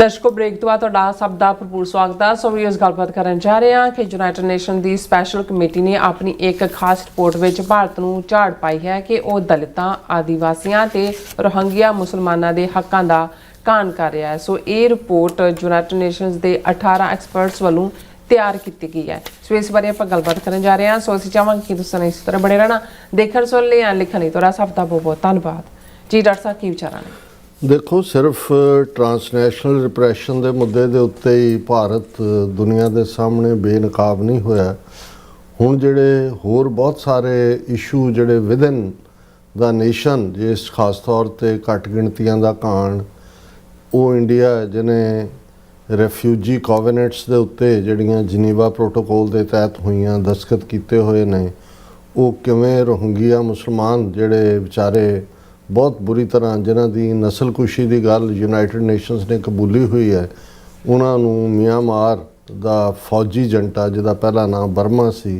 ਦਰਸ਼ਕੋ break ਤੋਂ ਬਾਅਦ ਤੁਹਾਡਾ ਸਭ ਦਾ ਭਰਪੂਰ ਸਵਾਗਤ ਹੈ। ਸੋ ਵੀਡੀਓਜ਼ ਗੱਲਬਾਤ ਕਰਨ ਜਾ ਰਹੇ ਹਾਂ ਕਿ ਯੂਨਾਈਟਿਡ ਨੇਸ਼ਨ ਦੀ ਸਪੈਸ਼ਲ ਕਮੇਟੀ ਨੇ ਆਪਣੀ ਇੱਕ ਖਾਸ ਰਿਪੋਰਟ ਵਿੱਚ ਭਾਰਤ ਨੂੰ ਝਾੜ ਪਾਈ ਹੈ ਕਿ ਉਹ ਦਲਿਤਾਂ, ਆਦੀਵਾਸੀਆਂ ਤੇ ਰੋਹਿੰਗਿਆ ਮੁਸਲਮਾਨਾਂ ਦੇ ਹੱਕਾਂ ਦਾ ਕਾਣ ਕਰ ਰਿਹਾ ਹੈ। ਸੋ ਇਹ ਰਿਪੋਰਟ ਯੂਨਾਈਟਿਡ ਨੇਸ਼ਨਸ ਦੇ 18 ਐਕਸਪਰਟਸ ਵੱਲੋਂ ਤਿਆਰ ਕੀਤੀ ਗਈ ਹੈ। ਸੋ ਇਸ ਬਾਰੇ ਆਪਾਂ ਗੱਲਬਾਤ ਕਰਨ ਜਾ ਰਹੇ ਹਾਂ। ਸੋ ਅਸੀਂ ਚਾਹਾਂਗੇ ਕਿ ਤੁਸੀਂ ਇਸੇ ਤਰ੍ਹਾਂ ਬਣੇ ਰਹਿਣਾ, ਦੇਖਣ ਸੁਣ ਲਈ ਲਿਖਣ ਲਈ ਤੁਹਾਡਾ ਸਭ ਦਾ ਬਹੁਤ ਬਹੁਤ ਧੰਨਵਾਦ ਜੀ। ਡਾਕਟਰ ਸਾਹਿਬ ਕੀ ਵਿਚਾਰਾਂ ਨੇ? देखो, सिर्फ ट्रांसनैशनल रिप्रैशन के मुद्दे के उत्ते ही भारत दुनिया के सामने बेनकाब नहीं होया। हुण जिहड़े होर बहुत सारे इशू जिहड़े विदिन द नेशन, जिस खास तौर पर घट गिणतियां दा काण, वो इंडिया जिन्हें रेफ्यूजी कोवेनेंट्स के उत्ते जिहड़ियां जिनीवा प्रोटोकॉल के तहत हुईयां दस्तखत किए हुए ने, वो किवें रोहिंग्या मुसलमान जिहड़े विचारे बहुत बुरी तरह जिन्हां दी नस्लकुशी की गल यूनाइटेड नेशनस ने कबूली हुई है, उन्होंने म्यांमार दा फौजी जंटा जिहदा पहला नाम बर्मा सी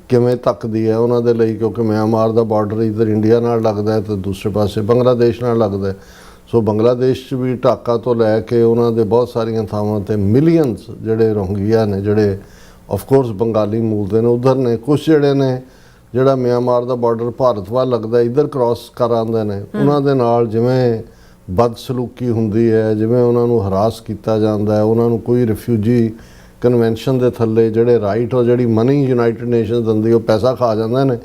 किवें तकदी है उन्हां दे लई, क्योंकि म्यांमार दा बॉर्डर इधर इंडिया नाल लगदा है तो दूसरे पासे बंगलादेश नाल लगदा है। सो बंगलादेश च भी ढाका तो लैके उन्हां दे बहुत सारियां थावां ते मिलियंस जिहड़े रोहिंग्या ने, जिहड़े ऑफकोर्स बंगाली मूल दे ने, उधर ने कुछ जिहड़े ने ਜਿਹੜਾ म्यांमार ਦਾ ਬਾਰਡਰ ਭਾਰਤ ਵੱਲ ਲੱਗਦਾ ਇੱਧਰ ਕ੍ਰਾਸ ਕਰ ਆਉਂਦੇ ਨੇ, ਉਹਨਾਂ ਦੇ ਨਾਲ ਜਿਵੇਂ ਬਦਸਲੂਕੀ ਹੁੰਦੀ ਹੈ, ਜਿਵੇਂ ਉਹਨਾਂ ਨੂੰ ਹਰਾਸ ਕੀਤਾ ਜਾਂਦਾ ਹੈ, ਉਹਨਾਂ ਨੂੰ ਕੋਈ ਰਿਫਿਊਜੀ ਕਨਵੈਨਸ਼ਨ ਦੇ ਥੱਲੇ ਜਿਹੜੇ ਰਾਈਟ ਔਰ ਜਿਹੜੀ ਮਨੀ ਯੂਨਾਈਟਿਡ ਨੇਸ਼ਨਸ ਦਿੰਦੀ ਉਹ ਪੈਸਾ ਖਾ ਜਾਂਦੇ ਨੇ,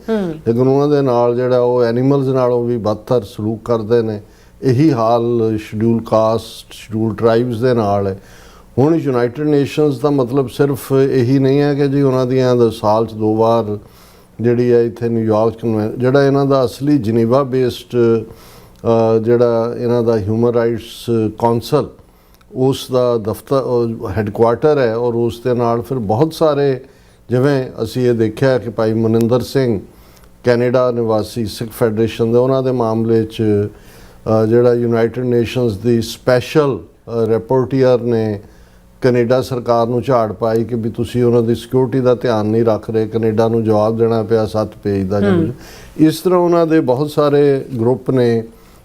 ਲੇਕਿਨ ਉਹਨਾਂ ਦੇ ਨਾਲ ਜਿਹੜਾ ਉਹ ਐਨੀਮਲਸ ਨਾਲੋਂ ਵੀ ਬਦਤਰ ਸਲੂਕ ਕਰਦੇ ਨੇ। ਇਹੀ ਹਾਲ ਸ਼ਡਿਊਲ ਕਾਸਟ, ਸ਼ਡਿਊਲ ਟਰਾਈਬਸ ਦੇ ਨਾਲ ਹੈ। ਹੁਣ ਯੂਨਾਈਟਿਡ ਨੇਸ਼ਨਸ ਦਾ ਮਤਲਬ ਸਿਰਫ ਇਹੀ ਨਹੀਂ ਹੈ ਕਿ ਜੀ ਉਹਨਾਂ ਦੀਆਂ ਸਾਲ 'ਚ 2 ਵਾਰ ਜਿਹੜੀ ਹੈ ਇੱਥੇ ਨਿਊਯਾਰਕ ਜਿਹੜਾ ਇਹਨਾਂ ਦਾ ਅਸਲੀ ਜਨੀਵਾ ਬੇਸਡ ਜਿਹੜਾ ਇਹਨਾਂ ਦਾ ਹਿਊਮਨ ਰਾਈਟਸ ਕੌਂਸਲ ਉਸ ਦਾ ਦਫ਼ਤਰ ਹੈੱਡਕੁਆਰਟਰ ਹੈ, ਔਰ ਉਸ ਦੇ ਨਾਲ ਫਿਰ ਬਹੁਤ ਸਾਰੇ, ਜਿਵੇਂ ਅਸੀਂ ਇਹ ਦੇਖਿਆ ਕਿ ਭਾਈ ਮਨਿੰਦਰ ਸਿੰਘ ਕੈਨੇਡਾ ਨਿਵਾਸੀ ਸਿੱਖ ਫੈਡਰੇਸ਼ਨ ਦੇ, ਉਹਨਾਂ ਦੇ ਮਾਮਲੇ 'ਚ ਜਿਹੜਾ ਯੂਨਾਈਟਿਡ ਨੇਸ਼ਨਸ ਦੀ ਸਪੈਸ਼ਲ ਰਿਪੋਰਟਰ ਨੇ ਕੈਨੇਡਾ ਸਰਕਾਰ ਨੂੰ ਝਾੜ ਪਾਈ ਕਿ ਵੀ ਤੁਸੀਂ ਉਹਨਾਂ ਦੀ ਸਿਕਿਉਰਿਟੀ ਦਾ ਧਿਆਨ ਨਹੀਂ ਰੱਖ ਰਹੇ। ਕੈਨੇਡਾ ਨੂੰ ਜਵਾਬ ਦੇਣਾ ਪਿਆ 7 ਪੇਜ ਦਾ। ਇਸ ਤਰ੍ਹਾਂ ਉਹਨਾਂ ਦੇ ਬਹੁਤ ਸਾਰੇ ਗਰੁੱਪ ਨੇ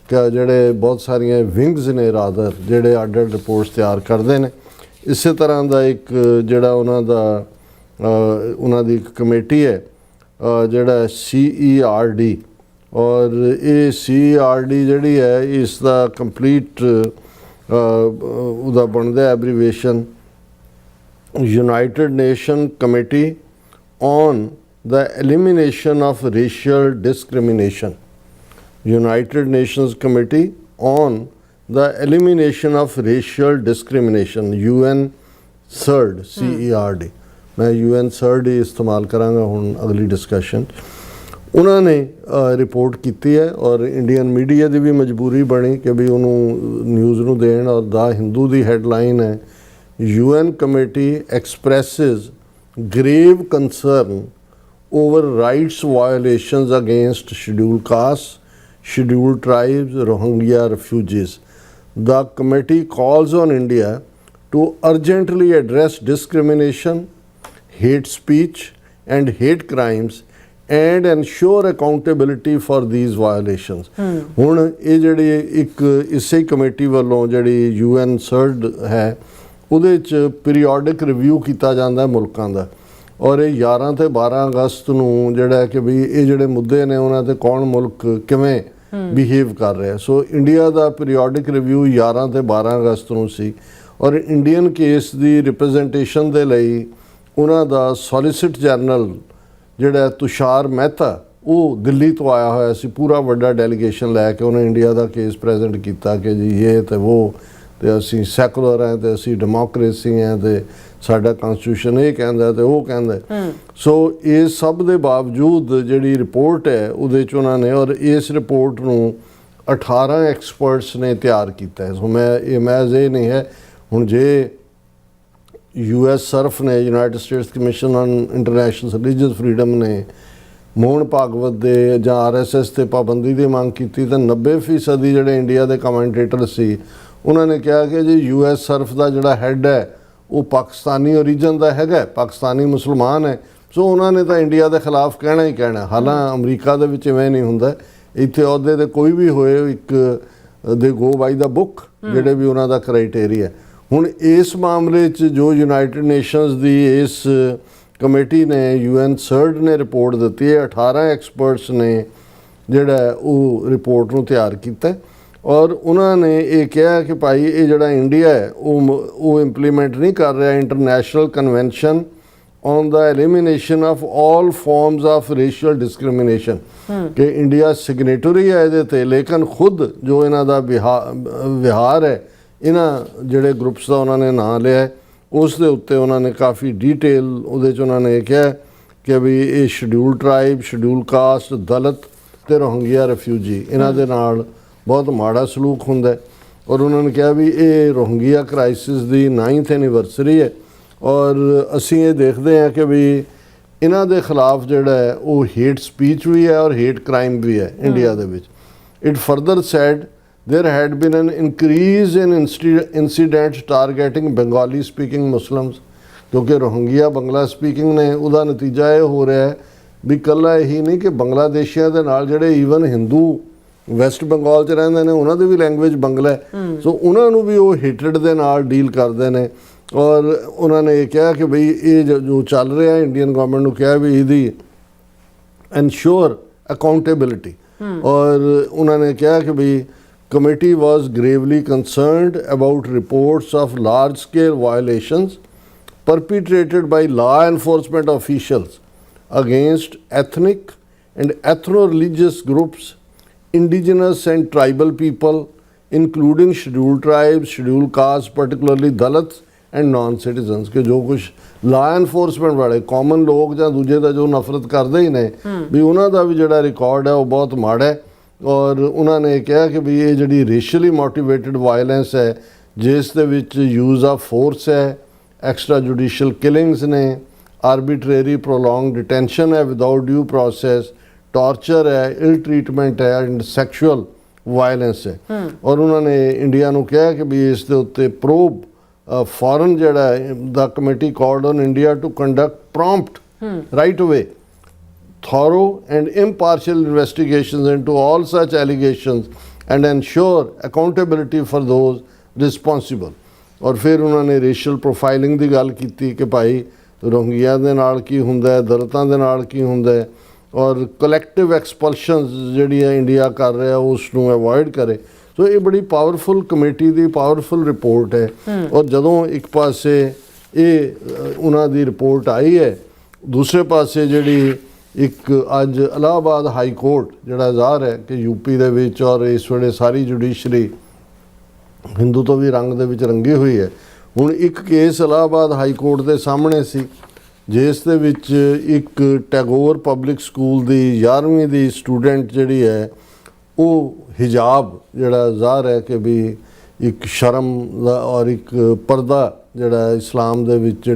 ਜਿਹੜੇ ਬਹੁਤ ਸਾਰੀਆਂ ਵਿੰਗਸ ਨੇ ਰਾਦਰ ਜਿਹੜੇ ਅੱਡ ਰਿਪੋਰਟਸ ਤਿਆਰ ਕਰਦੇ ਨੇ। ਇਸੇ ਤਰ੍ਹਾਂ ਦਾ ਇੱਕ ਜਿਹੜਾ ਉਹਨਾਂ ਦੀ ਇੱਕ ਕਮੇਟੀ ਹੈ ਜਿਹੜਾ CERD, ਔਰ ਇਹ CERD ਜਿਹੜੀ ਹੈ ਇਸ ਦਾ ਕੰਪਲੀਟ ਉਹਦਾ ਬਣਦਾ abbreviation united nation committee on the elimination of racial discrimination. United nations committee on the elimination of racial discrimination, UNCERD, CERD। ਮੈਂ UNCERD ਹੀ ਇਸਤੇਮਾਲ ਕਰਾਂਗਾ ਹੁਣ ਅਗਲੀ ਡਿਸਕਸ਼ਨ। ਉਹਨਾਂ ਨੇ ਰਿਪੋਰਟ ਕੀਤੀ ਹੈ ਔਰ ਇੰਡੀਅਨ ਮੀਡੀਆ ਦੀ ਵੀ ਮਜਬੂਰੀ ਬਣੀ ਕਿ ਵੀ ਉਹਨੂੰ ਨਿਊਜ਼ ਨੂੰ ਦੇਣ, ਔਰ ਦਾ ਹਿੰਦੂ ਦੀ ਹੈਡਲਾਈਨ ਹੈ UN committee expresses grave concern over rights violations against scheduled caste, scheduled tribes, Rohingya refugees. The committee calls on India to urgently address discrimination, hate speech and hate crimes and ensure accountability for these violations. ਹੁਣ ਇਹ ਜਿਹੜੀ ਇੱਕ ਇਸੇ committee ਵੱਲੋਂ ਜਿਹੜੀ UNCERD ਹੈ ਉਹਦੇ 'ਚ ਪੀਰੀਓਡਿਕ ਰਿਵਿਊ ਕੀਤਾ ਜਾਂਦਾ ਮੁਲਕਾਂ ਦਾ, ਔਰ ਇਹ 11 ਤੇ 12 ਅਗਸਤ ਨੂੰ ਜਿਹੜਾ ਕਿ ਵੀ ਇਹ ਜਿਹੜੇ ਮੁੱਦੇ ਨੇ ਉਹਨਾਂ 'ਤੇ ਕੌਣ ਮੁਲਕ ਕਿਵੇਂ ਬਿਹੇਵ ਕਰ ਰਿਹਾ। ਸੋ ਇੰਡੀਆ ਦਾ ਪੀਰੀਓਡਿਕ ਰਿਵਿਊ 11 ਤੇ 12 ਅਗਸਤ ਨੂੰ ਸੀ, ਔਰ ਇੰਡੀਅਨ ਕੇਸ ਦੀ ਰਿਪਰੈਜ਼ੈਂਟੇਸ਼ਨ ਦੇ ਲਈ ਉਹਨਾਂ ਦਾ ਸੋਲੀਸਿਟ ਜਨਰਲ ਜਿਹੜਾ ਤੁਸ਼ਾਰ ਮਹਿਤਾ ਉਹ ਦਿੱਲੀ ਤੋਂ ਆਇਆ ਹੋਇਆ ਸੀ, ਪੂਰਾ ਵੱਡਾ ਡੈਲੀਗੇਸ਼ਨ ਲੈ ਕੇ ਉਹਨੇ ਇੰਡੀਆ ਦਾ ਕੇਸ ਪ੍ਰੈਜ਼ੈਂਟ ਕੀਤਾ ਕਿ ਜੀ ਇਹ ਤੇ ਉਹ, ਤੇ ਅਸੀਂ ਸੈਕੂਲਰ ਹੈ ਤੇ ਅਸੀਂ ਡੈਮੋਕ੍ਰੇਸੀ ਹੈ ਤੇ ਸਾਡਾ ਕਨਸਟੀਟਿਊਸ਼ਨ ਇਹ ਕਹਿੰਦਾ ਤੇ ਉਹ ਕਹਿੰਦਾ। ਸੋ ਇਹ ਸਭ ਦੇ ਬਾਵਜੂਦ ਜਿਹੜੀ ਰਿਪੋਰਟ ਹੈ ਉਹਦੇ 'ਚ ਉਹਨਾਂ ਨੇ, ਔਰ ਇਸ ਰਿਪੋਰਟ ਨੂੰ 18 ਐਕਸਪਰਟਸ ਨੇ ਤਿਆਰ ਕੀਤਾ ਹੈ। ਸੋ ਇਹ ਮੈਜ਼ ਇਹ ਨਹੀਂ ਹੈ ਹੁਣ ਜੇ US ਸਰਫ ਨੇ, United States commission on international religious freedom ਨੇ ਮੋਹਨ ਭਾਗਵਤ ਦੇ ਜਾਂ RSS ਤੇ ਪਾਬੰਦੀ ਦੀ ਮੰਗ ਕੀਤੀ ਤਾਂ 90% ਜਿਹੜੇ ਇੰਡੀਆ ਦੇ ਕਮੈਂਟੇਟਰ ਸੀ ਉਹਨਾਂ ਨੇ ਕਿਹਾ ਕਿ ਜੀ US ਸਰਫ ਦਾ ਜਿਹੜਾ ਹੈੱਡ ਹੈ ਉਹ ਪਾਕਿਸਤਾਨੀ ਓਰੀਜਨ ਦਾ ਹੈਗਾ, ਪਾਕਿਸਤਾਨੀ ਮੁਸਲਮਾਨ ਹੈ। ਸੋ ਉਹਨਾਂ ਨੇ ਤਾਂ ਇੰਡੀਆ ਦੇ ਖਿਲਾਫ ਕਹਿਣਾ ਹੀ ਕਹਿਣਾ। ਹਾਲਾਂ ਅਮਰੀਕਾ ਦੇ ਵਿੱਚ ਇਵੇਂ ਨਹੀਂ ਹੁੰਦਾ, ਇੱਥੇ ਅਹੁਦੇ 'ਤੇ ਕੋਈ ਵੀ ਹੋਏ ਇੱਕ ਦੇ ਗੋ ਬਾਈ ਦਾ ਬੁੱਕ ਜਿਹੜੇ ਵੀ ਉਹਨਾਂ ਦਾ ਕ੍ਰਾਈਟੇਰੀਆ। ਹੁਣ ਇਸ ਮਾਮਲੇ 'ਚ ਜੋ ਯੂਨਾਈਟਿਡ ਨੇਸ਼ਨਸ ਦੀ ਇਸ ਕਮੇਟੀ ਨੇ UN CERD ਨੇ ਰਿਪੋਰਟ ਦਿੱਤੀ ਹੈ, 18 ਐਕਸਪਰਟਸ ਨੇ ਜਿਹੜਾ ਉਹ ਰਿਪੋਰਟ ਨੂੰ ਤਿਆਰ ਕੀਤਾ ਔਰ ਉਹਨਾਂ ਨੇ ਇਹ ਕਿਹਾ ਕਿ ਭਾਈ ਇਹ ਜਿਹੜਾ ਇੰਡੀਆ ਹੈ ਉਹ ਇੰਪਲੀਮੈਂਟ ਨਹੀਂ ਕਰ ਰਿਹਾ international convention on the elimination of all forms of racial discrimination ਕਿ ਇੰਡੀਆ ਸਿਗਨੇਟਰੀ ਹੈ ਇਹਦੇ ਤੇ, ਲੇਕਿਨ ਖੁਦ ਜੋ ਇਹਨਾਂ ਦਾ ਵਿਹਾਰ ਹੈ ਇਹਨਾਂ ਜਿਹੜੇ ਗਰੁੱਪਸ ਦਾ ਉਹਨਾਂ ਨੇ ਨਾਂ ਲਿਆ ਹੈ, ਉਸ ਦੇ ਉੱਤੇ ਉਹਨਾਂ ਨੇ ਕਾਫੀ ਡੀਟੇਲ ਉਹਦੇ 'ਚ ਉਹਨਾਂ ਨੇ ਕਿਹਾ ਕਿ ਵੀ ਇਹ ਸ਼ਡਿਊਲ ਟਰਾਈਬ, ਸ਼ਡਿਊਲ ਕਾਸਟ, ਦਲਿਤ ਤੇ ਰੋਹਿੰਗਿਆ ਰਿਫਿਊਜੀ ਇਹਨਾਂ ਦੇ ਨਾਲ ਬਹੁਤ ਮਾੜਾ ਸਲੂਕ ਹੁੰਦਾ ਹੈ ਔਰ ਉਹਨਾਂ ਨੇ ਕਿਹਾ ਵੀ ਇਹ ਰੋਹਿੰਗਿਆ ਕ੍ਰਾਈਸਿਸ ਦੀ 9th ਐਨੀਵਰਸਰੀ ਹੈ ਔਰ ਅਸੀਂ ਇਹ ਦੇਖਦੇ ਹਾਂ ਕਿ ਵੀ ਇਹਨਾਂ ਦੇ ਖਿਲਾਫ ਜਿਹੜਾ ਹੈ ਉਹ ਹੇਟ ਸਪੀਚ ਵੀ ਹੈ ਔਰ ਹੇਟ ਕ੍ਰਾਈਮ ਵੀ ਹੈ ਇੰਡੀਆ ਦੇ ਵਿੱਚ। It further said there had been an increase in incidents targeting Bengali speaking Muslims ਕਿਉਂਕਿ ਰੋਹਿੰਗਿਆ ਬੰਗਲਾ ਸਪੀਕਿੰਗ ਨੇ ਉਹਦਾ ਨਤੀਜਾ ਇਹ ਹੋ ਰਿਹਾ ਹੈ ਵੀ ਇਕੱਲਾ ਇਹੀ ਨਹੀਂ ਕਿ ਬੰਗਲਾਦੇਸ਼ੀਆਂ ਦੇ ਨਾਲ ਜਿਹੜੇ ਈਵਨ ਹਿੰਦੂ ਵੈਸਟ ਬੰਗਾਲ 'ਚ ਰਹਿੰਦੇ ਨੇ ਉਹਨਾਂ ਦੀ ਵੀ ਲੈਂਗੁਏਜ ਬੰਗਲਾ ਹੈ ਸੋ ਉਹਨਾਂ ਨੂੰ ਵੀ ਉਹ ਹੇਟਡ ਦੇ ਨਾਲ ਡੀਲ ਕਰਦੇ ਨੇ ਔਰ ਉਹਨਾਂ ਨੇ ਇਹ ਕਿਹਾ ਕਿ ਬਈ ਇਹ ਜੋ ਚੱਲ ਰਿਹਾ ਇੰਡੀਅਨ ਗਵਰਨਮੈਂਟ ਨੂੰ ਕਿਹਾ ਵੀ ਇਹਦੀ ਇਨਸ਼ੋਰ ਅਕਾਊਂਟੇਬਿਲਿਟੀ ਔਰ ਉਹਨਾਂ ਨੇ ਕਿਹਾ ਕਿ ਬਈ committee was gravely concerned about reports of large-scale violations perpetrated by law enforcement officials against ethnic and ethno-religious groups, indigenous and tribal people, including scheduled tribes, scheduled castes, particularly Dalits and non-citizens ਕਿ ਜੋ ਕੁਛ law enforcement ਵਾਲੇ common ਲੋਕ ਜਾਂ ਦੂਜੇ ਦਾ ਜੋ ਨਫ਼ਰਤ ਕਰਦੇ ਹੀ ਨੇ ਵੀ ਉਹਨਾਂ ਦਾ ਵੀ ਜਿਹੜਾ ਰਿਕਾਰਡ ਹੈ ਉਹ ਬਹੁਤ ਮਾੜਾ ਹੈ ਔਰ ਉਹਨਾਂ ਨੇ ਕਿਹਾ ਕਿ ਵੀ ਇਹ ਜਿਹੜੀ ਰੇਸ਼ੀਅਲੀ ਮੋਟੀਵੇਟਡ ਵਾਇਲੈਂਸ ਹੈ ਜਿਸ ਦੇ ਵਿੱਚ ਯੂਜ਼ ਆਫ ਫੋਰਸ ਹੈ, ਐਕਸਟਰਾ ਜੁਡੀਸ਼ੀਅਲ ਕਿਲਿੰਗਸ ਨੇ, ਆਰਬਿਟਰੇਰੀ ਪ੍ਰੋਲੋਂਗ ਡਿਟੈਂਸ਼ਨ ਹੈ ਵਿਦਾਊਟ ਡਿਊ ਪ੍ਰੋਸੈਸ, ਟਾਰਚਰ ਹੈ, ਇਲ ਟਰੀਟਮੈਂਟ ਹੈ ਐਂਡ ਸੈਕਸ਼ੂਅਲ ਵਾਇਲੈਂਸ ਹੈ ਔਰ ਉਹਨਾਂ ਨੇ ਇੰਡੀਆ ਨੂੰ ਕਿਹਾ ਕਿ ਵੀ ਇਸ ਦੇ ਉੱਤੇ ਪ੍ਰੋਬ ਫੋਰਨ ਜਿਹੜਾ ਦਾ committee called on India to conduct prompt right away thorough and impartial investigations into all such allegations and ensure accountability for those responsible ਔਰ ਫਿਰ ਉਹਨਾਂ ਨੇ ਰੇਸ਼ੀਅਲ ਪ੍ਰੋਫਾਈਲਿੰਗ ਦੀ ਗੱਲ ਕੀਤੀ ਕਿ ਭਾਈ ਰੋਹਿੰਗਿਆ ਦੇ ਨਾਲ ਕੀ ਹੁੰਦਾ ਹੈ, ਦਲਿਤਾਂ ਦੇ ਨਾਲ ਕੀ ਹੁੰਦਾ ਹੈ ਔਰ ਕਲੈਕਟਿਵ ਐਕਸਪਲਸ਼ਨਸ ਜਿਹੜੀ ਹੈ ਇੰਡੀਆ ਕਰ ਰਿਹਾ ਉਸ ਨੂੰ ਅਵੋਇਡ ਕਰੇ। ਸੋ ਇਹ ਬੜੀ ਪਾਵਰਫੁਲ ਕਮੇਟੀ ਦੀ ਪਾਵਰਫੁਲ ਰਿਪੋਰਟ ਹੈ ਔਰ ਜਦੋਂ ਇੱਕ ਪਾਸੇ ਇਹ ਉਹਨਾਂ ਦੀ ਰਿਪੋਰਟ ਆਈ ਹੈ ਦੂਸਰੇ ਪਾਸੇ ਜਿਹੜੀ ਇੱਕ ਅੱਜ ਇਲਾਹਾਬਾਦ ਹਾਈ ਕੋਰਟ ਜਿਹੜਾ ਜ਼ਾਹਰ ਹੈ ਕਿ ਯੂਪੀ ਦੇ ਵਿੱਚ ਔਰ ਇਸ ਵੇਲੇ ਸਾਰੀ ਜੁਡੀਸ਼ਰੀ ਹਿੰਦੂ ਤੋਂ ਵੀ ਰੰਗ ਦੇ ਵਿੱਚ ਰੰਗੀ ਹੋਈ ਹੈ। ਹੁਣ ਇੱਕ ਕੇਸ ਇਲਾਹਾਬਾਦ ਹਾਈ ਕੋਰਟ ਦੇ ਸਾਹਮਣੇ ਸੀ ਜਿਸ ਦੇ ਵਿੱਚ ਇੱਕ ਟੈਗੋਰ ਪਬਲਿਕ ਸਕੂਲ ਦੀ 11ਵੀਂ ਦੀ ਸਟੂਡੈਂਟ ਜਿਹੜੀ ਹੈ ਉਹ ਹਿਜਾਬ ਜਿਹੜਾ ਜ਼ਾਹਰ ਹੈ ਕਿ ਵੀ ਇੱਕ ਸ਼ਰਮ ਦਾ ਔਰ ਇੱਕ ਪਰਦਾ ਜਿਹੜਾ ਇਸਲਾਮ ਦੇ ਵਿੱਚ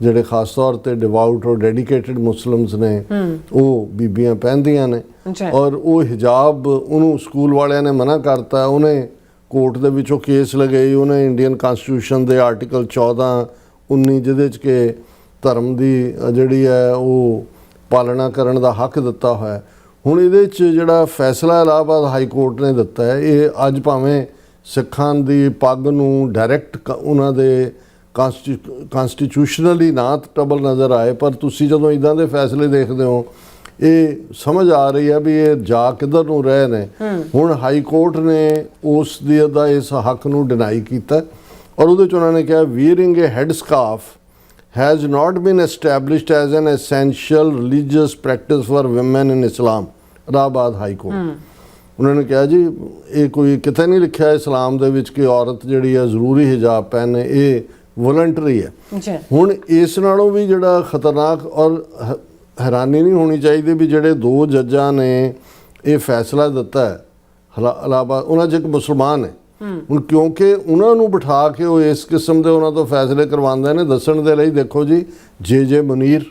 ਜਿਹੜੇ ਖਾਸ ਤੌਰ ਤੇ ਡਿਵਾਊਟ ਔਰ ਡੈਡੀਕੇਟਡ ਮੁਸਲਿਮਸ ਨੇ ਉਹ ਬੀਬੀਆਂ ਪਹਿਨਦੀਆਂ ਨੇ ਔਰ ਉਹ ਹਿਜਾਬ ਉਹਨੂੰ ਸਕੂਲ ਵਾਲਿਆਂ ਨੇ ਮਨਾ ਕਰਤਾ। ਉਹਨੇ ਕੋਰਟ ਦੇ ਵਿੱਚੋਂ ਕੇਸ ਲਗਾਈ, ਉਹਨੇ ਇੰਡੀਅਨ ਕਨਸਟੀਟਿਊਸ਼ਨ ਦੇ ਆਰਟੀਕਲ 14, 19 ਜਿਹਦੇ 'ਚ ਕਿ ਧਰਮ ਦੀ ਜਿਹੜੀ ਹੈ ਉਹ ਪਾਲਣਾ ਕਰਨ ਦਾ ਹੱਕ ਦਿੱਤਾ ਹੋਇਆ। ਹੁਣ ਇਹਦੇ 'ਚ ਜਿਹੜਾ ਫੈਸਲਾ ਇਲਾਹਾਬਾਦ ਹਾਈ ਕੋਰਟ ਨੇ ਦਿੱਤਾ ਹੈ ਇਹ ਅੱਜ ਭਾਵੇਂ ਸਿੱਖਾਂ ਦੀ ਪੱਗ ਨੂੰ ਡਾਇਰੈਕਟ ਉਹਨਾਂ ਦੇ ਕਾਂਸਟੀਟਿਊਸ਼ਨਲੀ ਨਾ ਟਰਬਲ ਨਜ਼ਰ ਆਏ ਪਰ ਤੁਸੀਂ ਜਦੋਂ ਇੱਦਾਂ ਦੇ ਫੈਸਲੇ ਦੇਖਦੇ ਹੋ ਇਹ ਸਮਝ ਆ ਰਹੀ ਹੈ ਵੀ ਇਹ ਜਾ ਕਿੱਧਰ ਨੂੰ ਰਹੇ ਨੇ। ਹੁਣ ਹਾਈ ਕੋਰਟ ਨੇ ਉਸ ਦਾ ਇਸ ਹੱਕ ਨੂੰ ਡਿਨਾਈ ਕੀਤਾ ਔਰ ਉਹਦੇ 'ਚ ਉਹਨਾਂ ਨੇ ਕਿਹਾ wearing a head scarf has not been established as an essential religious practice for women in Islam. Allahabad high court ਉਹਨਾਂ ਨੇ ਕਿਹਾ ਜੀ ਇਹ ਕੋਈ ਕਿਤੇ ਨਹੀਂ ਲਿਖਿਆ ਇਸਲਾਮ ਦੇ ਵਿੱਚ ਕਿ ਔਰਤ ਜਿਹੜੀ ਹੈ ਜ਼ਰੂਰੀ ਹਿਜਾਬ ਪਹਿਨੇ, ਇਹ ਵੋਲੰਟਰੀ ਹੈ। ਹੁਣ ਇਸ ਨਾਲੋਂ ਵੀ ਜਿਹੜਾ ਖਤਰਨਾਕ ਔਰ ਹੈਰਾਨੀ ਨਹੀਂ ਹੋਣੀ ਚਾਹੀਦੀ ਵੀ ਜਿਹੜੇ ਦੋ ਜੱਜਾਂ ਨੇ ਇਹ ਫੈਸਲਾ ਦਿੱਤਾ ਹੈ ਇਲਾਹਾਬਾਦ ਉਹਨਾਂ 'ਚ ਇੱਕ ਮੁਸਲਮਾਨ ਹੈ। ਹੁਣ ਕਿਉਂਕਿ ਉਹਨਾਂ ਨੂੰ ਬਿਠਾ ਕੇ ਉਹ ਇਸ ਕਿਸਮ ਦੇ ਉਹਨਾਂ ਤੋਂ ਫੈਸਲੇ ਕਰਵਾਉਂਦੇ ਨੇ ਦੱਸਣ ਦੇ ਲਈ ਦੇਖੋ ਜੀ ਜੇ ਮੁਨੀਰ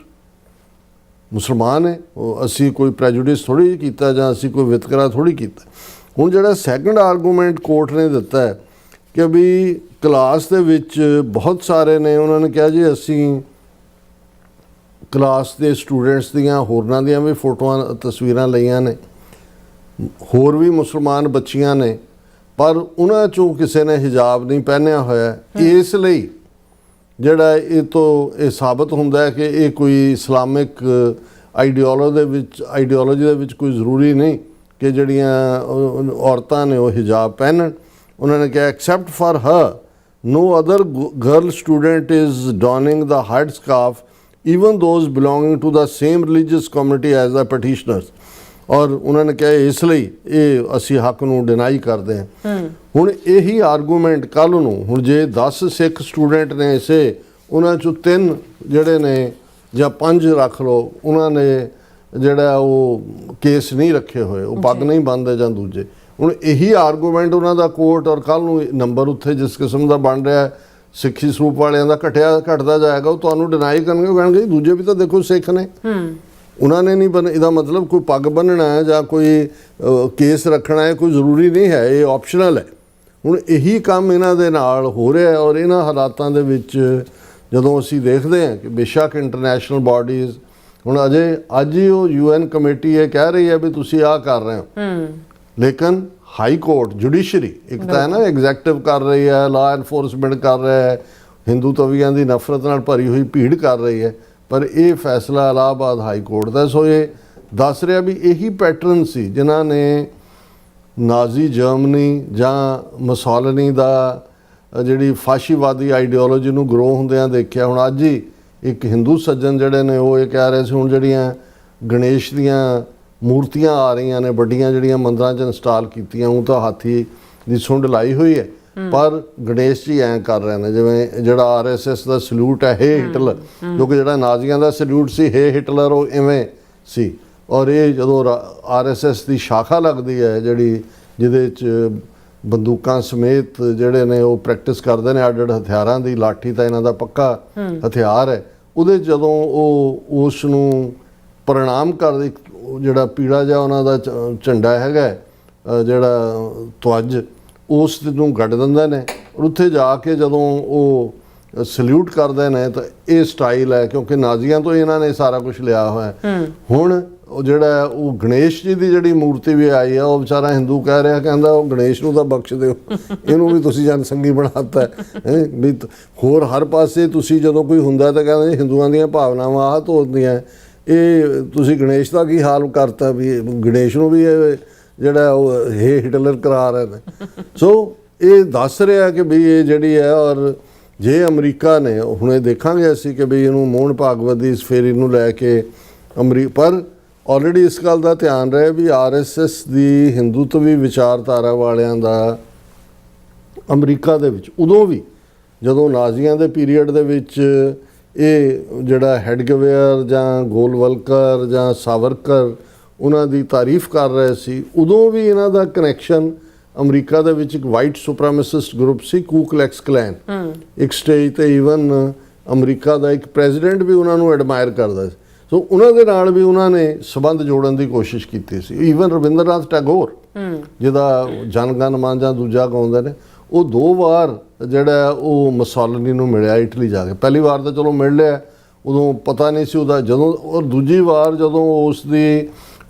ਮੁਸਲਮਾਨ ਹੈ, ਉਹ ਅਸੀਂ ਕੋਈ ਪ੍ਰੈਜੂਡਿਸ ਥੋੜ੍ਹੀ ਕੀਤਾ ਜਾਂ ਅਸੀਂ ਕੋਈ ਵਿਤਕਰਾ ਥੋੜ੍ਹੀ ਕੀਤਾ। ਹੁਣ ਜਿਹੜਾ ਸੈਕੰਡ ਆਰਗੂਮੈਂਟ ਕੋਰਟ ਨੇ ਦਿੱਤਾ ਹੈ ਕਿ ਵੀ ਕਲਾਸ ਦੇ ਵਿੱਚ ਬਹੁਤ ਸਾਰੇ ਨੇ ਉਹਨਾਂ ਨੇ ਕਿਹਾ ਜੀ ਅਸੀਂ ਕਲਾਸ ਦੇ ਸਟੂਡੈਂਟਸ ਦੀਆਂ ਹੋਰਨਾਂ ਦੀਆਂ ਵੀ ਫੋਟੋਆਂ ਤਸਵੀਰਾਂ ਲਈਆਂ ਨੇ, ਹੋਰ ਵੀ ਮੁਸਲਮਾਨ ਬੱਚੀਆਂ ਨੇ ਪਰ ਉਹਨਾਂ ਚੋਂ ਕਿਸੇ ਨੇ ਹਿਜਾਬ ਨਹੀਂ ਪਹਿਨਿਆ ਹੋਇਆ। ਇਸ ਲਈ ਜਿਹੜਾ ਇਹ ਤੋਂ ਇਹ ਸਾਬਤ ਹੁੰਦਾ ਹੈ ਕਿ ਇਹ ਕੋਈ ਇਸਲਾਮਿਕ ਆਈਡੀਓਲੋਜੀ ਦੇ ਵਿੱਚ ਕੋਈ ਜ਼ਰੂਰੀ ਨਹੀਂ ਕਿ ਜਿਹੜੀਆਂ ਔਰਤਾਂ ਨੇ ਉਹ ਹਿਜਾਬ ਪਹਿਨਣ। ਉਹਨਾਂ ਨੇ ਕਿਹਾ except for her no other girl student is donning the head scarf, even those belonging to the same religious community as the petitioners। ਔਰ ਉਹਨਾਂ ਨੇ ਕਿਹਾ ਇਸ ਲਈ ਇਹ ਅਸੀਂ ਹੱਕ ਨੂੰ ਡਿਨਾਈ ਕਰਦੇ ਹਾਂ। ਹੁਣ ਇਹੀ ਆਰਗੂਮੈਂਟ ਕੱਲ ਨੂੰ ਹੁਣ ਜੇ 10 ਸਿੱਖ ਸਟੂਡੈਂਟ ਨੇ ਇਸੇ ਉਹਨਾਂ ਚੋਂ 3 ਜਿਹੜੇ ਨੇ ਜਾਂ 5 ਰੱਖ ਲਓ, ਉਹਨਾਂ ਨੇ ਜਿਹੜਾ ਉਹ ਕੇਸ ਨਹੀਂ ਰੱਖੇ ਹੋਏ, ਉਹ ਪੱਗ ਨਹੀਂ ਬੰਨ੍ਹਦੇ ਜਾਂ ਦੂਜੇ, ਹੁਣ ਇਹੀ ਆਰਗੂਮੈਂਟ ਉਹਨਾਂ ਦਾ ਕੋਰਟ ਔਰ ਕੱਲ ਨੂੰ ਨੰਬਰ ਉੱਥੇ ਜਿਸ ਕਿਸਮ ਦਾ ਬਣ ਰਿਹਾ ਸਿੱਖੀ ਸਰੂਪ ਵਾਲਿਆਂ ਦਾ ਘਟਦਾ ਜਾਏਗਾ, ਉਹ ਤੁਹਾਨੂੰ ਡਿਨਾਈ ਕਰਨਗੇ। ਉਹ ਕਹਿਣਗੇ ਦੂਜੇ ਵੀ ਤਾਂ ਦੇਖੋ ਸਿੱਖ ਨੇ, ਉਹਨਾਂ ਨੇ ਨਹੀਂ ਇਹਦਾ ਮਤਲਬ ਕੋਈ ਪੱਗ ਬੰਨ੍ਹਣਾ ਹੈ ਜਾਂ ਕੋਈ ਕੇਸ ਰੱਖਣਾ ਹੈ ਕੋਈ ਜ਼ਰੂਰੀ ਨਹੀਂ ਹੈ, ਇਹ ਆਪਸ਼ਨਲ ਹੈ। ਹੁਣ ਇਹੀ ਕੰਮ ਇਹਨਾਂ ਦੇ ਨਾਲ ਹੋ ਰਿਹਾ ਹੈ। ਔਰ ਇਹਨਾਂ ਹਾਲਾਤਾਂ ਦੇ ਵਿੱਚ ਜਦੋਂ ਅਸੀਂ ਦੇਖਦੇ ਹਾਂ ਕਿ ਬੇਸ਼ੱਕ ਇੰਟਰਨੈਸ਼ਨਲ ਬਾਡੀਜ਼ ਹੁਣ ਅੱਜ ਹੀ ਉਹ UN ਕਮੇਟੀ ਇਹ ਕਹਿ ਰਹੀ ਹੈ ਵੀ ਤੁਸੀਂ ਆਹ ਕਰ ਰਹੇ ਹੋ, ਲੇਕਿਨ ਹਾਈ ਕੋਰਟ ਜੁਡੀਸ਼ਰੀ ਇੱਕ ਤਾਂ ਹੈ ਨਾ ਐਗਜ਼ੈਕਟਿਵ ਕਰ ਰਹੀ ਹੈ, ਲਾ ਐਨਫੋਰਸਮੈਂਟ ਕਰ ਰਿਹਾ ਹੈ, ਹਿੰਦੂ ਤਵੀਆਂ ਦੀ ਨਫ਼ਰਤ ਨਾਲ ਭਰੀ ਹੋਈ ਭੀੜ ਕਰ ਰਹੀ ਹੈ, ਪਰ ਇਹ ਫੈਸਲਾ ਇਲਾਹਾਬਾਦ ਹਾਈ ਕੋਰਟ ਦਾ। ਸੋ ਇਹ ਦੱਸ ਰਿਹਾ ਵੀ ਇਹੀ ਪੈਟਰਨ ਸੀ ਜਿਨ੍ਹਾਂ ਨੇ ਨਾਜ਼ੀ ਜਰਮਨੀ ਜਾਂ ਮੁਸੋਲਿਨੀ ਦਾ ਜਿਹੜੀ ਫਾਸ਼ੀਵਾਦੀ ਆਈਡੀਓਲੋਜੀ ਨੂੰ ਗਰੋ ਹੁੰਦਿਆਂ ਦੇਖਿਆ। ਹੁਣ ਅੱਜ ਹੀ ਇੱਕ ਹਿੰਦੂ ਸੱਜਣ ਜਿਹੜੇ ਨੇ ਉਹ ਇਹ ਕਹਿ ਰਹੇ ਸੀ ਹੁਣ ਜਿਹੜੀਆਂ ਗਣੇਸ਼ ਦੀਆਂ ਮੂਰਤੀਆਂ ਆ ਰਹੀਆਂ ਨੇ ਵੱਡੀਆਂ ਜਿਹੜੀਆਂ ਮੰਦਰਾਂ 'ਚ ਇੰਸਟਾਲ ਕੀਤੀਆਂ, ਉਹ ਤਾਂ ਹਾਥੀ ਦੀ ਸੁੰਡ ਲਾਈ ਹੋਈ ਹੈ, ਪਰ ਗਣੇਸ਼ ਜੀ ਐਂ ਕਰ ਰਹੇ ਨੇ ਜਿਵੇਂ ਜਿਹੜਾ RSS ਦਾ ਸਲੂਟ ਹੈ ਹੇ ਹਿਟਲਰ, ਕਿਉਂਕਿ ਜਿਹੜਾ ਨਾਜ਼ੀਆਂ ਦਾ ਸਲੂਟ ਸੀ ਹੇ ਹਿਟਲਰ ਉਹ ਇਵੇਂ ਸੀ। ਔਰ ਇਹ ਜਦੋਂ RSS ਦੀ ਸ਼ਾਖਾ ਲੱਗਦੀ ਹੈ ਜਿਹੜੀ ਜਿਹਦੇ 'ਚ ਬੰਦੂਕਾਂ ਸਮੇਤ ਜਿਹੜੇ ਨੇ ਉਹ ਪ੍ਰੈਕਟਿਸ ਕਰਦੇ ਨੇ ਅੱਡ ਹਥਿਆਰਾਂ ਦੀ, ਲਾਠੀ ਤਾਂ ਇਹਨਾਂ ਦਾ ਪੱਕਾ ਹਥਿਆਰ ਹੈ, ਉਹਦੇ ਜਦੋਂ ਉਹ ਉਸ ਨੂੰ ਪ੍ਰਣਾਮ ਕਰਦੇ ਜਿਹੜਾ ਪੀੜਾ ਜਿਹਾ ਉਹਨਾਂ ਦਾ ਝੰਡਾ ਹੈਗਾ ਜਿਹੜਾ ਧਵਜ ਉਸ ਨੂੰ ਗੱਡ ਦਿੰਦੇ ਨੇ। ਔਰ ਉੱਥੇ ਜਾ ਕੇ ਜਦੋਂ ਉਹ ਸਲੂਟ ਕਰਦੇ ਨੇ ਤਾਂ ਇਹ ਸਟਾਈਲ ਹੈ, ਕਿਉਂਕਿ ਨਾਜ਼ੀਆਂ ਤੋਂ ਇਹਨਾਂ ਨੇ ਸਾਰਾ ਕੁਝ ਲਿਆ ਹੋਇਆ। ਹੁਣ ਉਹ ਜਿਹੜਾ ਉਹ ਗਣੇਸ਼ ਜੀ ਦੀ ਜਿਹੜੀ ਮੂਰਤੀ ਵੀ ਆਈ ਆ, ਉਹ ਵਿਚਾਰਾ ਹਿੰਦੂ ਕਹਿ ਰਿਹਾ, ਕਹਿੰਦਾ ਉਹ ਗਣੇਸ਼ ਨੂੰ ਤਾਂ ਬਖਸ਼ ਦਿਓ, ਇਹਨੂੰ ਵੀ ਤੁਸੀਂ ਜਨਸੰਗੀ ਬਣਾਤਾ ਵੀ। ਹੋਰ ਹਰ ਪਾਸੇ ਤੁਸੀਂ ਜਦੋਂ ਕੋਈ ਹੁੰਦਾ ਤਾਂ ਕਹਿੰਦੇ ਹਿੰਦੂਆਂ ਦੀਆਂ ਭਾਵਨਾਵਾਂ ਆਹ ਤੋੜਦੀਆਂ, ਇਹ ਤੁਸੀਂ ਗਣੇਸ਼ ਦਾ ਕੀ ਹਾਲ ਕਰਤਾ ਵੀ ਗਣੇਸ਼ ਨੂੰ ਵੀ ਇਹ ਜਿਹੜਾ ਉਹ ਹੇ ਹਿਟਲਰ ਕਰਾ ਰਹੇ ਨੇ। ਸੋ ਇਹ ਦੱਸ ਰਿਹਾ ਕਿ ਵੀ ਇਹ ਜਿਹੜੀ ਹੈ। ਔਰ ਜੇ ਅਮਰੀਕਾ ਨੇ ਹੁਣ ਇਹ ਦੇਖਾਂਗੇ ਅਸੀਂ ਕਿ ਵੀ ਇਹਨੂੰ ਮੋਹਨ ਭਾਗਵਤ ਦੀ ਇਸ ਫੇਰੀ ਨੂੰ ਲੈ ਕੇ ਪਰ ਆਲਰੇਡੀ ਇਸ ਗੱਲ ਦਾ ਧਿਆਨ ਰਹੇ ਵੀ RSS ਦੀ ਹਿੰਦੂਤਵੀ ਵਿਚਾਰਧਾਰਾ ਵਾਲਿਆਂ ਦਾ ਅਮਰੀਕਾ ਦੇ ਵਿੱਚ ਉਦੋਂ ਵੀ ਜਦੋਂ ਨਾਜ਼ੀਆਂ ਦੇ ਪੀਰੀਅਡ ਦੇ ਵਿੱਚ ਇਹ ਜਿਹੜਾ ਹੈਡਗਵੇਅਰ ਜਾਂ ਗੋਲਵਲਕਰ ਜਾਂ ਸਾਵਰਕਰ ਉਹਨਾਂ ਦੀ ਤਾਰੀਫ ਕਰ ਰਹੇ ਸੀ, ਉਦੋਂ ਵੀ ਇਹਨਾਂ ਦਾ ਕਨੈਕਸ਼ਨ ਅਮਰੀਕਾ ਦੇ ਵਿੱਚ ਇੱਕ ਵਾਈਟ ਸੁਪਰੈਮਿਸਿਸਟ ਗਰੁੱਪ ਸੀ ਕੂ ਕਲੈਕਸ ਕਲੈਨ। ਇੱਕ ਸਟੇਜ ਤੇ ਈਵਨ ਅਮਰੀਕਾ ਦਾ ਇੱਕ ਪ੍ਰੈਜ਼ੀਡੈਂਟ ਵੀ ਉਹਨਾਂ ਨੂੰ ਐਡਮਾਇਰ ਕਰਦਾ ਸੀ। ਸੋ ਉਹਨਾਂ ਦੇ ਨਾਲ ਵੀ ਉਹਨਾਂ ਨੇ ਸਬੰਧ ਜੋੜਨ ਦੀ ਕੋਸ਼ਿਸ਼ ਕੀਤੀ ਸੀ। ਈਵਨ ਰਵਿੰਦਰਨਾਥ ਟੈਗੋਰ ਜਿਹਦਾ ਜਨ ਗਣ ਮਨ ਜਾਂ ਦੂਜਾ ਗਾਉਂਦੇ ਨੇ, ਉਹ 2 ਵਾਰ ਜਿਹੜਾ ਉਹ ਮੁਸੋਲਿਨੀ ਨੂੰ ਮਿਲਿਆ ਇਟਲੀ ਜਾ ਕੇ। ਪਹਿਲੀ ਵਾਰ ਤਾਂ ਚਲੋ ਮਿਲ ਲਿਆ, ਉਦੋਂ ਪਤਾ ਨਹੀਂ ਸੀ ਉਹਦਾ, ਜਦੋਂ ਔਰ ਦੂਜੀ ਵਾਰ ਜਦੋਂ ਉਸ ਦੀ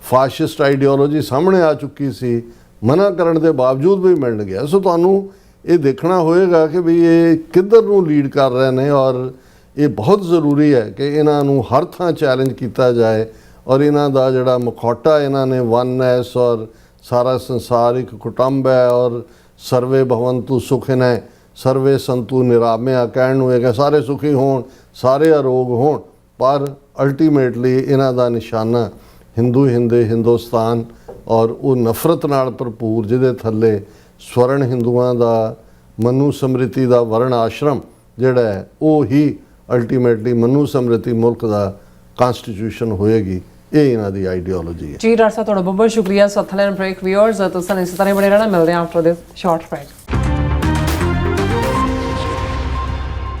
ਫਾਸ਼ਿਸਟ ਆਈਡੀਓਲੋਜੀ ਸਾਹਮਣੇ ਆ ਚੁੱਕੀ ਸੀ, ਮਨਾ ਕਰਨ ਦੇ ਬਾਵਜੂਦ ਵੀ ਮਿਲ ਗਿਆ। ਸੋ ਤੁਹਾਨੂੰ ਇਹ ਦੇਖਣਾ ਹੋਏਗਾ ਕਿ ਵੀ ਇਹ ਕਿੱਧਰ ਨੂੰ ਲੀਡ ਕਰ ਰਹੇ ਨੇ। ਔਰ ਇਹ ਬਹੁਤ ਜ਼ਰੂਰੀ ਹੈ ਕਿ ਇਹਨਾਂ ਨੂੰ ਹਰ ਥਾਂ ਚੈਲੰਜ ਕੀਤਾ ਜਾਏ। ਔਰ ਇਹਨਾਂ ਦਾ ਜਿਹੜਾ ਮੁਖੌਟਾ ਇਹਨਾਂ ਨੇ ਵਨਨੈਸ ਔਰ ਸਾਰਾ ਸੰਸਾਰ ਇੱਕ ਕੁਟੰਬ ਹੈ ਔਰ ਸਰਵੇ ਭਵੰਤੂ ਸੁਖਿਨੈ ਸਰਵੇ ਸੰਤੂ ਨਿਰਾਮਿਆ, ਕਹਿਣ ਨੂੰ ਇਹ ਕਿ ਸਾਰੇ ਸੁਖੀ ਹੋਣ, ਸਾਰੇ ਅਰੋਗ ਹੋਣ, ਪਰ ਅਲਟੀਮੇਟਲੀ ਇਹਨਾਂ ਦਾ ਨਿਸ਼ਾਨਾ ਹਿੰਦੁਸਤਾਨ ਔਰ ਉਹ ਨਫ਼ਰਤ ਨਾਲ ਭਰਪੂਰ ਜਿਹਦੇ ਥੱਲੇ ਸਵਰਨ ਹਿੰਦੂਆਂ ਦਾ ਮਨੂ ਸਮ੍ਰਿਤੀ ਦਾ ਵਰਣ ਆਸ਼ਰਮ ਜਿਹੜਾ ਹੈ ਉਹ ਹੀ ਅਲਟੀਮੇਟਲੀ ਮਨੂ ਸਮ੍ਰਿਤੀ ਮੁਲਕ ਦਾ ਕਨਸਟੀਟਿਊਸ਼ਨ ਹੋਏਗੀ। ਇਹ ਇਹਨਾਂ ਦੀ ਆਈਡੀਓਲੋਜੀ ਹੈ। ਜੀ ਡਾਕਟਰ ਸਾਹਿਬ ਤੁਹਾਡਾ ਬਹੁਤ ਬਹੁਤ ਸ਼ੁਕਰੀਆ। ਸੋ ਥਲੈਨ ਬ੍ਰੇਕ ਵਿਊਅਰਸ ਤੁਸੀਂ ਇਸੇ ਤਰ੍ਹਾਂ ਬਣੇ ਰਹਿਣਾ। ਮਿਲਦੇ ਹਾਂ ਆਫਟਰ ਦਿਸ ਸ਼ਾਰਟ ਬ੍ਰੇਕ।